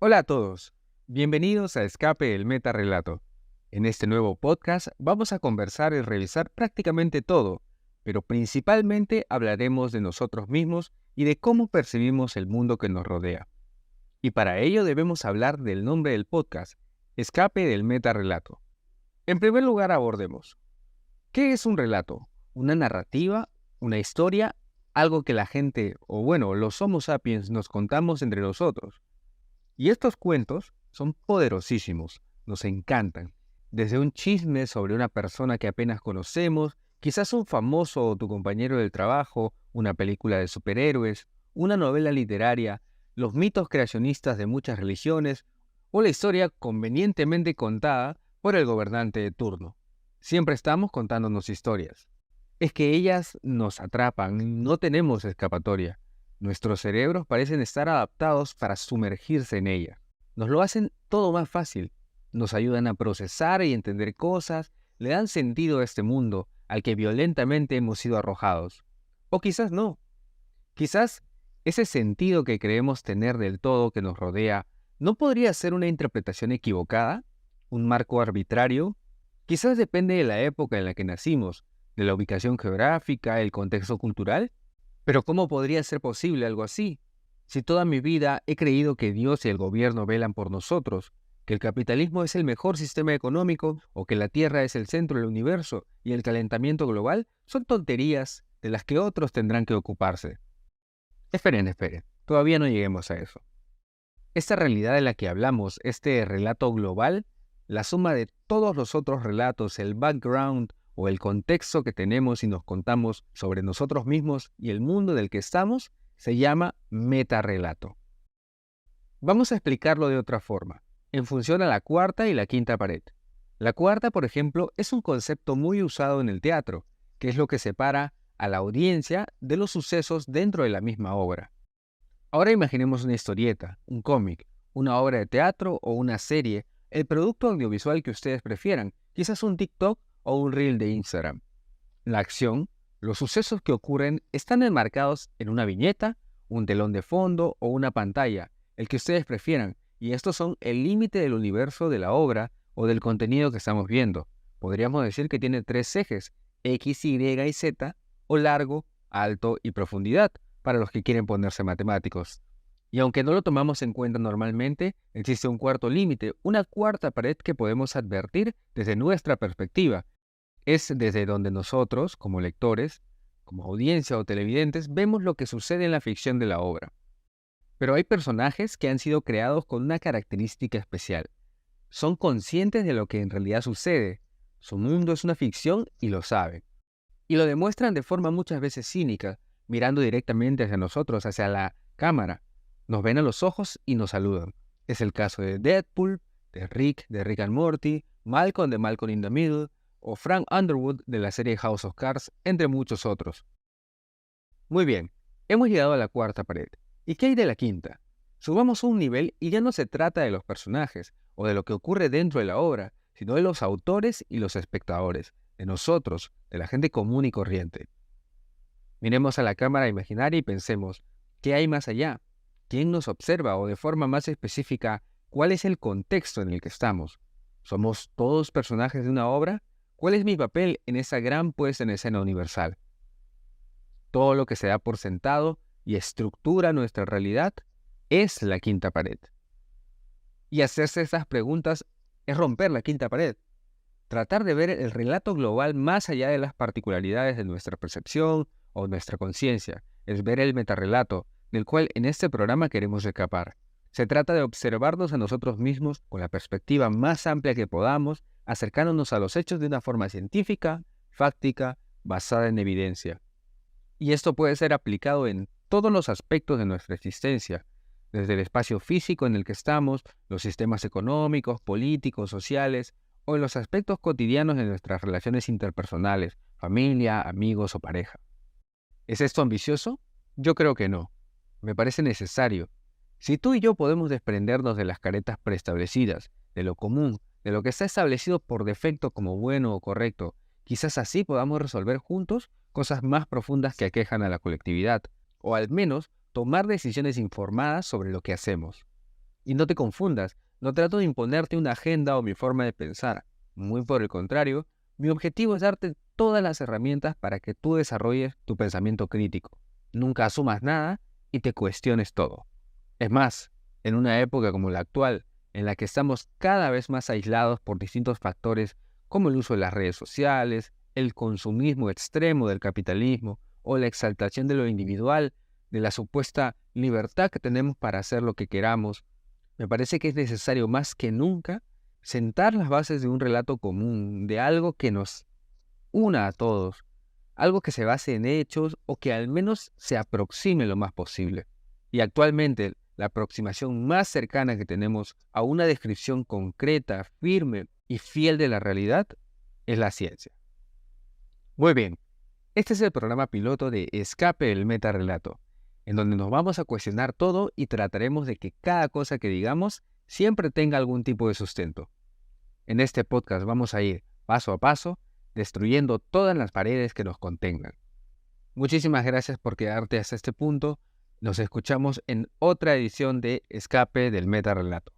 Hola a todos, bienvenidos a Escape el Metarrelato. En este nuevo podcast vamos a conversar y revisar prácticamente todo, pero principalmente hablaremos de nosotros mismos y de cómo percibimos el mundo que nos rodea. Y para ello debemos hablar del nombre del podcast, Escape del Metarrelato. En primer lugar abordemos, ¿qué es un relato? ¿Una narrativa? ¿Una historia? Algo que la gente, o bueno, los Homo sapiens nos contamos entre nosotros. Y estos cuentos son poderosísimos, nos encantan. Desde un chisme sobre una persona que apenas conocemos, quizás un famoso o tu compañero del trabajo, una película de superhéroes, una novela literaria, los mitos creacionistas de muchas religiones o la historia convenientemente contada por el gobernante de turno. Siempre estamos contándonos historias. Es que ellas nos atrapan, no tenemos escapatoria. Nuestros cerebros parecen estar adaptados para sumergirse en ella. Nos lo hacen todo más fácil. Nos ayudan a procesar y entender cosas, le dan sentido a este mundo al que violentamente hemos sido arrojados. O quizás no. Quizás ese sentido que creemos tener del todo que nos rodea no podría ser una interpretación equivocada, un marco arbitrario. Quizás depende de la época en la que nacimos, de la ubicación geográfica, el contexto cultural. Pero ¿cómo podría ser posible algo así? Si toda mi vida he creído que Dios y el gobierno velan por nosotros, que el capitalismo es el mejor sistema económico o que la Tierra es el centro del universo y el calentamiento global son tonterías de las que otros tendrán que ocuparse. Esperen, todavía no lleguemos a eso. Esta realidad de la que hablamos, este relato global, la suma de todos los otros relatos, el background o el contexto que tenemos y nos contamos sobre nosotros mismos y el mundo del que estamos, se llama metarrelato. Vamos a explicarlo de otra forma, en función a la cuarta y la quinta pared. La cuarta, por ejemplo, es un concepto muy usado en el teatro, que es lo que separa a la audiencia de los sucesos dentro de la misma obra. Ahora imaginemos una historieta, un cómic, una obra de teatro o una serie, el producto audiovisual que ustedes prefieran, quizás un TikTok o un reel de Instagram. La acción, los sucesos que ocurren están enmarcados en una viñeta, un telón de fondo o una pantalla, el que ustedes prefieran, y estos son el límite del universo de la obra o del contenido que estamos viendo. Podríamos decir que tiene tres ejes, X, Y y Z, o largo, alto y profundidad, para los que quieren ponerse matemáticos. Y aunque no lo tomamos en cuenta normalmente, existe un cuarto límite, una cuarta pared que podemos advertir desde nuestra perspectiva. Es desde donde nosotros, como lectores, como audiencia o televidentes, vemos lo que sucede en la ficción de la obra. Pero hay personajes que han sido creados con una característica especial. Son conscientes de lo que en realidad sucede. Su mundo es una ficción y lo saben. Y lo demuestran de forma muchas veces cínica, mirando directamente hacia nosotros, hacia la cámara. Nos ven a los ojos y nos saludan. Es el caso de Deadpool, de Rick and Morty, Malcolm de Malcolm in the Middle, o Frank Underwood de la serie House of Cards, entre muchos otros. Muy bien, hemos llegado a la cuarta pared. ¿Y qué hay de la quinta? Subamos un nivel y ya no se trata de los personajes o de lo que ocurre dentro de la obra, sino de los autores y los espectadores, de nosotros, de la gente común y corriente. Miremos a la cámara imaginaria y pensemos, ¿qué hay más allá? ¿Quién nos observa? O de forma más específica, ¿cuál es el contexto en el que estamos? ¿Somos todos personajes de una obra? ¿Cuál es mi papel en esa gran puesta en escena universal? Todo lo que se da por sentado y estructura nuestra realidad es la quinta pared. Y hacerse estas preguntas es romper la quinta pared. Tratar de ver el relato global más allá de las particularidades de nuestra percepción o nuestra conciencia, es ver el metarrelato, del cual en este programa queremos escapar. Se trata de observarnos a nosotros mismos con la perspectiva más amplia que podamos, acercándonos a los hechos de una forma científica, fáctica, basada en evidencia. Y esto puede ser aplicado en todos los aspectos de nuestra existencia, desde el espacio físico en el que estamos, los sistemas económicos, políticos, sociales, o en los aspectos cotidianos de nuestras relaciones interpersonales, familia, amigos o pareja. ¿Es esto ambicioso? Yo creo que no. Me parece necesario. Si tú y yo podemos desprendernos de las caretas preestablecidas, de lo común, de lo que está establecido por defecto como bueno o correcto, quizás así podamos resolver juntos cosas más profundas que aquejan a la colectividad, o al menos tomar decisiones informadas sobre lo que hacemos. Y no te confundas, no trato de imponerte una agenda o mi forma de pensar. Muy por el contrario, mi objetivo es darte todas las herramientas para que tú desarrolles tu pensamiento crítico. Nunca asumas nada y te cuestiones todo. Es más, en una época como la actual, en la que estamos cada vez más aislados por distintos factores como el uso de las redes sociales, el consumismo extremo del capitalismo o la exaltación de lo individual, de la supuesta libertad que tenemos para hacer lo que queramos, me parece que es necesario más que nunca sentar las bases de un relato común, de algo que nos una a todos, algo que se base en hechos o que al menos se aproxime lo más posible. Y actualmente la aproximación más cercana que tenemos a una descripción concreta, firme y fiel de la realidad es la ciencia. Muy bien, este es el programa piloto de Escape el Metarrelato, en donde nos vamos a cuestionar todo y trataremos de que cada cosa que digamos siempre tenga algún tipo de sustento. En este podcast vamos a ir paso a paso, destruyendo todas las paredes que nos contengan. Muchísimas gracias por quedarte hasta este punto. Nos escuchamos en otra edición de Escape del Metarrelato.